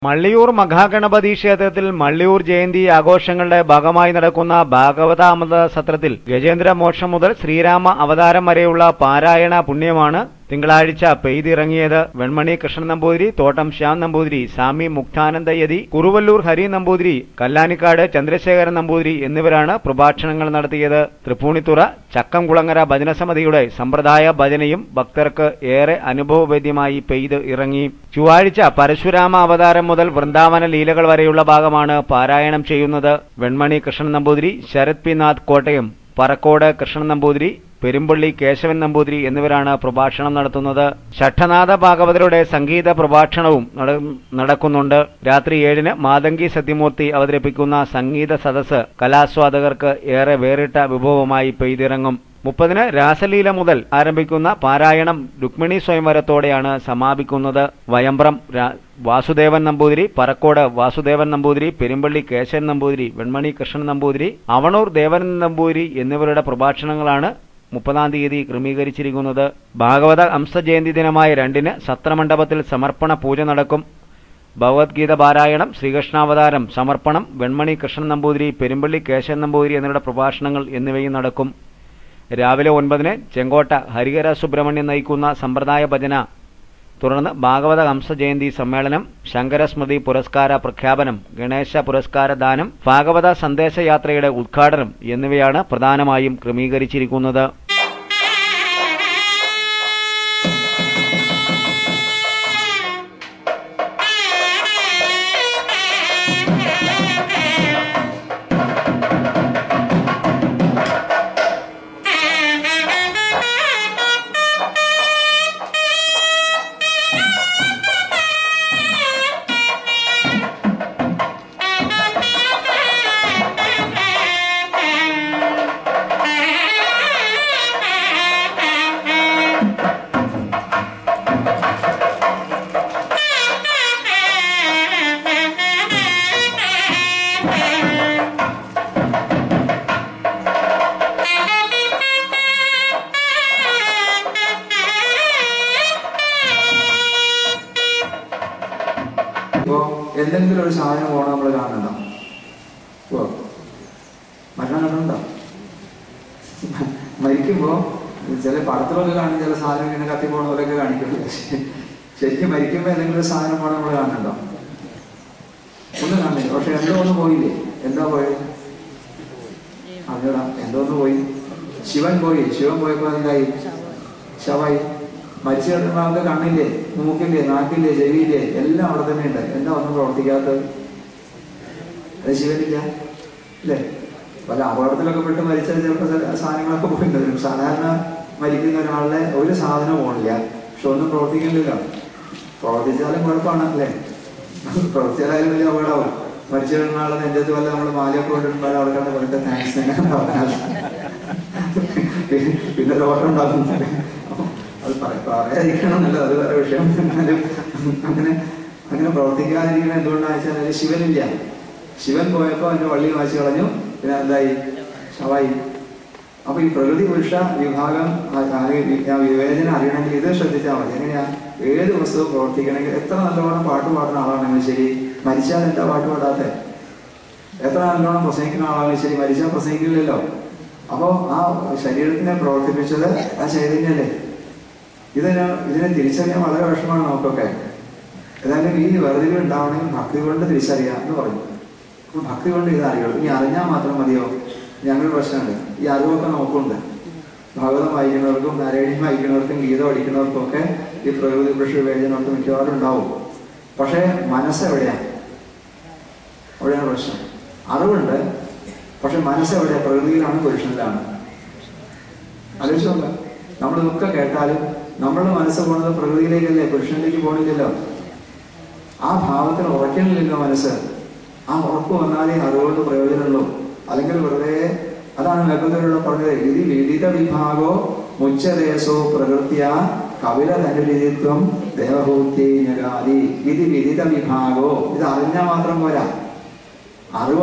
മള്ളിയൂർ മഹാഗണപതി ക്ഷേത്രത്തിൽ മള്ളിയൂർ ജയന്തി ആഘോഷങ്ങളുടെ ഭാഗമായി നടക്കുന്ന ഭാഗവതാമൃത സത്രത്തിൽ ഗജേന്ദ്ര മോക്ഷം മുതൽ ശ്രീരാമ അവതാരം വരെയുള്ള പാരായണ പുണ്യമാണ് തിങ്കളാഴ്ച പെയ്തിറങ്ങിയത്. വെൺമണി കൃഷ്ണൻ നമ്പൂതിരി, തോട്ടം ശ്യാം നമ്പൂതിരി, സ്വാമി മുക്താനന്ദയതി, കുറുവല്ലൂർ ഹരി നമ്പൂതിരി, കല്ലാനിക്കാട് ചന്ദ്രശേഖരൻ നമ്പൂതിരി എന്നിവരാണ് പ്രഭാഷണങ്ങൾ നടത്തിയത്. തൃപ്പൂണിത്തുറ ചക്കംകുളങ്ങര ഭജനസമിതിയുടെ സമ്പ്രദായ ഭജനയും ഭക്തർക്ക് ഏറെ അനുഭവവേദ്യമായി പെയ്ത് ഇറങ്ങി. ചൊവ്വാഴ്ച പരശുരാമ അവതാരം മുതൽ വൃന്ദാവന ലീലകൾ വരെയുള്ള ഭാഗമാണ് പാരായണം ചെയ്യുന്നത്. വെൺമണി കൃഷ്ണൻ നമ്പൂതിരി, ശരത് പി നാഥ് കോട്ടയം, പറക്കോട് കൃഷ്ണൻ നമ്പൂതിരി, പെരുമ്പള്ളി കേശവൻ നമ്പൂതിരി എന്നിവരാണ് പ്രഭാഷണം നടത്തുന്നത്. ഷഠനാഥ ഭാഗവതരുടെ സംഗീത പ്രഭാഷണവും നടക്കുന്നുണ്ട്. രാത്രി 7-ന് മാതങ്കി സത്യമൂർത്തി അവതരിപ്പിക്കുന്ന സംഗീത സദസ്സ് കലാസ്വാദകർക്ക് ഏറെ വേറിട്ട വിഭവമായി പെയ്തിറങ്ങും. 30-ന് രാസലീല മുതൽ ആരംഭിക്കുന്ന പാരായണം രുക്മിണി സ്വയംവരത്തോടെയാണ് സമാപിക്കുന്നത്. വയമ്പ്രം വാസുദേവൻ നമ്പൂതിരി, പറക്കോട് വാസുദേവൻ നമ്പൂതിരി, പെരുമ്പള്ളി കേശവൻ നമ്പൂതിരി, വെൺമണി കൃഷ്ണൻ നമ്പൂതിരി, അവണൂർ ദേവൻ നമ്പൂതിരി എന്നിവരുടെ പ്രഭാഷണങ്ങളാണ് 30-ാം തീയതി ക്രമീകരിച്ചിരിക്കുന്നത്. ഭാഗവത അംശജയന്തി ദിനമായ 2-ന് സത്രമണ്ഡപത്തിൽ സമർപ്പണ പൂജ നടക്കും. ഭഗവത്ഗീത പാരായണം, ശ്രീകൃഷ്ണാവതാരം സമർപ്പണം, വെൺമണി കൃഷ്ണൻ നമ്പൂതിരി, പെരുമ്പള്ളി കേശവൻ നമ്പൂതിരി എന്നിവരുടെ പ്രഭാഷണങ്ങൾ എന്നിവയും നടക്കും. രാവിലെ 9-ന് ചെങ്കോട്ട ഹരിഹര സുബ്രഹ്മണ്യൻ നയിക്കുന്ന സമ്പ്രദായ ഭജന, തുടർന്ന് ഭാഗവത ഹംസജയന്തി സമ്മേളനം, ശങ്കരസ്മൃതി പുരസ്കാര പ്രഖ്യാപനം, ഗണേശ പുരസ്കാര ദാനം, ഭാഗവത സന്ദേശയാത്രയുടെ ഉദ്ഘാടനം എന്നിവയാണ് പ്രധാനമായും ക്രമീകരിച്ചിരിക്കുന്നത്. എന്തെങ്കിലും ഒരു സാധനം പോകണം നമ്മൾ കാണുന്നുണ്ടോ? മരണം കണ്ടുണ്ടോ? മരിക്കുമ്പോ ചില പടത്തിലൊക്കെ കാണും, ചില സാധനം ഇങ്ങനെ കത്തി പോണ പോലെയൊക്കെ കാണിക്കുള്ളൂ. ശരിക്കും മരിക്കുമ്പോ എന്തെങ്കിലും ഒരു സാധനം പോകണം നമ്മൾ കാണുന്നുണ്ടോ? ഒന്നും കാണില്ല. പക്ഷെ എന്തോ ഒന്ന് പോയില്ലേ? എന്താ പോയത്? അതിടാ എന്തോ ഒന്ന് പോയി. ശിവൻ പോയി. ശിവൻ പോയപ്പോ എന്തായി? ശവായി. മരിച്ചു കിടക്കുമ്പോൾ അവർക്ക് കണ്ണില്ലേ, മൂക്കില്ലേ, നാക്കില്ലേ, ചെവിയില്ലേ, എല്ലാം അവിടെ തന്നെ ഉണ്ട്. എന്താ ഒന്നും പ്രവർത്തിക്കാത്തത്? അത് ശിവനില്ല അല്ലേ? പല അപകടത്തിലൊക്കെ പെട്ട് മരിച്ചാൽ ചിലപ്പോൾ സാധനങ്ങളൊക്കെ പോയിട്ട് വരും. സാധാരണ മരിക്കുന്ന ഒരാളുടെ ഒരു സാധനവും പോണില്ല, പക്ഷെ ഒന്നും പ്രവർത്തിക്കുന്നില്ല. പ്രവർത്തിച്ചാലും കുഴപ്പമാണ് അല്ലേ? പ്രവർത്തിച്ചാലും വലിയ അപകടമാവും. മരിച്ചു കിടക്കുന്ന ആളെ എൻ്റെ അടുത്ത് വല്ല നമ്മൾ മാലയൊക്കെ കൊണ്ടിരുമ്പോൾ അവർക്കാണ് പറഞ്ഞിട്ട് താങ്ക്സ് എങ്ങനെ പറഞ്ഞാൽ പിന്നെ ദോഷം ഉണ്ടാകുന്നുണ്ട്. അത് പറയാതിരിക്കണം എന്നുള്ളത് അത് വേറെ വിഷയം. എന്നാലും അങ്ങനെ പ്രവർത്തിക്കാതിരിക്കണം. എന്തുകൊണ്ടാണെന്ന് വെച്ചാൽ ശിവനില്ല. ശിവൻ പോയപ്പോ അതിന്റെ വള്ളി വാശി കളഞ്ഞു. പിന്നെ എന്തായി? ശവായി. അപ്പൊ ഈ പ്രകൃതി പുരുഷ വിഭാഗം വിവേചനം അറിയണമെങ്കിൽ ഇത് ശ്രദ്ധിച്ചാൽ മതി. എങ്ങനെയാ? ഏത് വസ്തുവും പ്രവർത്തിക്കണമെങ്കിൽ എത്ര നല്ലോണം പാട്ട് പാടുന്ന ആളാണെങ്കിൽ ശരി, മരിച്ചാൽ എന്താ പാട്ട് പാടാത്തെ? എത്ര നല്ലോണം പ്രസംഗിക്കുന്ന ആളാണെങ്കിൽ ശരി, മരിച്ചാൽ പ്രസംഗിക്കില്ലല്ലോ. അപ്പോ ആ ശരീരത്തിനെ പ്രവർത്തിപ്പിച്ചത് ആ ചൈതന്യല്ലേ? ഇതിനെ തിരിച്ചറിയാൻ വളരെ വിഷമമാണ് നമുക്കൊക്കെ. ഏതായാലും ഈ വേർതിരിവ് ഉണ്ടാവണമെങ്കിൽ ഭക്തി കൊണ്ട് തിരിച്ചറിയാം എന്ന് പറഞ്ഞു. അപ്പൊ ഭക്തി കൊണ്ട് ഇത് അറിയുള്ളൂ. ഇനി അറിഞ്ഞാൽ മാത്രം മതിയോ? ഞങ്ങളുടെ പ്രശ്നമുണ്ട്. ഈ അറിവൊക്കെ നമുക്കുണ്ട്. ഭാഗവതം വായിക്കുന്നവർക്കും നാരായണീയം വായിക്കുന്നവർക്കും ഗീത പഠിക്കുന്നവർക്കും ഒക്കെ ഈ പ്രകൃതി പുരുഷ വിവേചനമൊക്കെ മിക്കവാറും ഉണ്ടാവും. പക്ഷേ മനസ്സെവിടെയാണ്? അവിടെയാണ് പ്രശ്നം. അറിവുണ്ട്, പക്ഷെ മനസ്സെവിടെയാണ്? പ്രകൃതിയിലാണ്, പുരുഷനിലാണ്. ആലോചിച്ചോല്ല. നമ്മളിതൊക്കെ കേട്ടാലും നമ്മളുടെ മനസ്സ് പോകുന്നത് പ്രകൃതിയിലേക്കല്ലേ, പുരുഷനിലേക്ക് പോകണില്ലല്ലോ. ആ ഭാവത്തിൽ ഉറക്കണില്ലല്ലോ മനസ്സ്. ആ ഉറപ്പ് വന്നാലേ അറിവുകൊണ്ട് പ്രയോജനമുള്ളൂ. അല്ലെങ്കിൽ വെറുതെ. അതാണ് ലഘുതരുടെ പറഞ്ഞത്, ഇത് വിദിത വിഭാഗോ മുച്ചദേശോ പ്രകൃത്യ കപില ധനുലിത്വം ദേവഭൂത്യൈ ജഗാതി. ഇത് വിദിത വിഭാഗോ. ഇത് അറിഞ്ഞാൽ മാത്രം പോരാ. അറിവ്